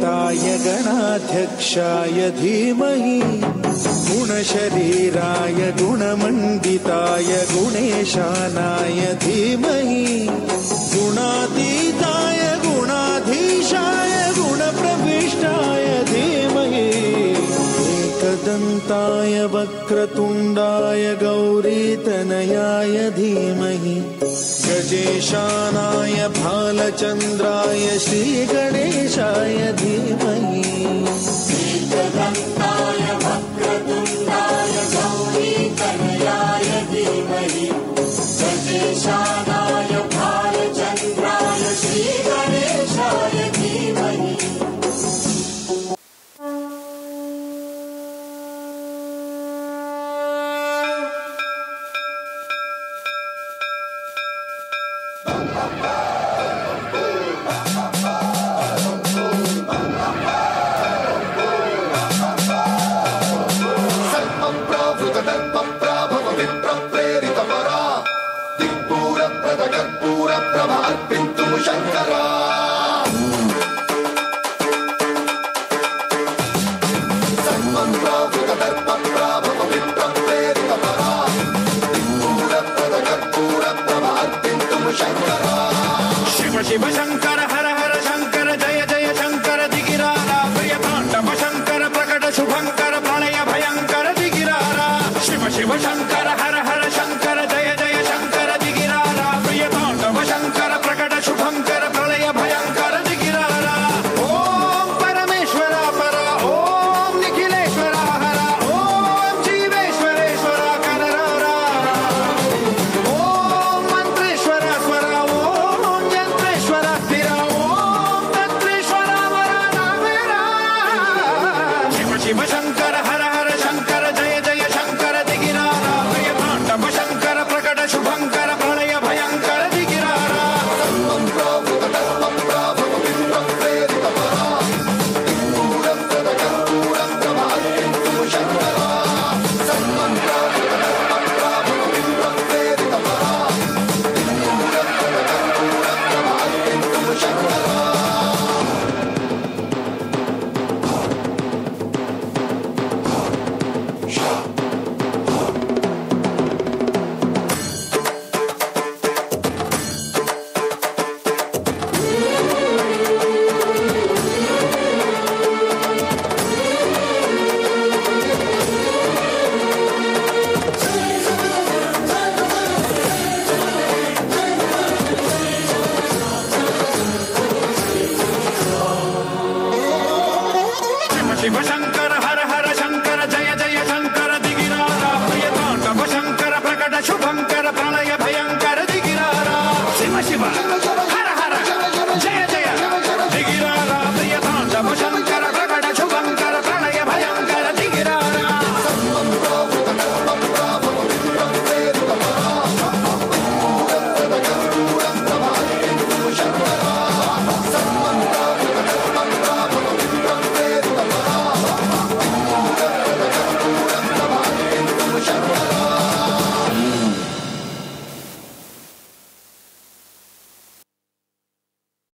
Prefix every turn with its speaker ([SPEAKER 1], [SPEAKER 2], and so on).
[SPEAKER 1] गणाधिपतये गणाध्यक्षाय धीमहि गुणशरीराय गुणमण्डिताय गुणेशानाय धीमहि गुणातीताय गुणाधीशाय गुणप्रविष्टाय धीमहि एकदन्ताय वक्रतुण्डाय गौरीतनयाय धीमहि गजेशानाय भालचन्द्राय श्रीगणेशाय धीमहि
[SPEAKER 2] एकदन्ताय वक्रतुण्डाय गौरीतनयाय धीमहि गजेशानाय भालचन्द्राय श्रीगणेशाय धीमहि
[SPEAKER 3] शिव शंकर हर हर शंकर जय जय शंकर दिगिरारा प्रियतांडव शंकर प्रकट शुभंकर प्रलय भयंकर दिगिरारा शिव शिव शंकर हर हर शंकर जय जय शंकर दिगिरारा प्रियतांडव शंकर प्रकट शुभंकर प्रलय भयंकर दिगिरारा ओम परमेश्वर पर ओम निखिलेश्वर हर ओम जीवेश्वरेश्वर कररारा ओम मंत्रेश्वर स्वर ओम यंत्रेश्वर स्थिर ओम तंत्रेश्वर वरदामेरा शिव शिव शंकर हर हर शंकर जय जय शंकर दिगिरारा प्रियतांडव शंकर प्रकट शुभंकर प्रलय भयंकर दिगिरारा शिव शंकर हर हर शंकर जय जय शंकर दिगिरारा प्रियतांडव शंकर प्रकट शुभंकर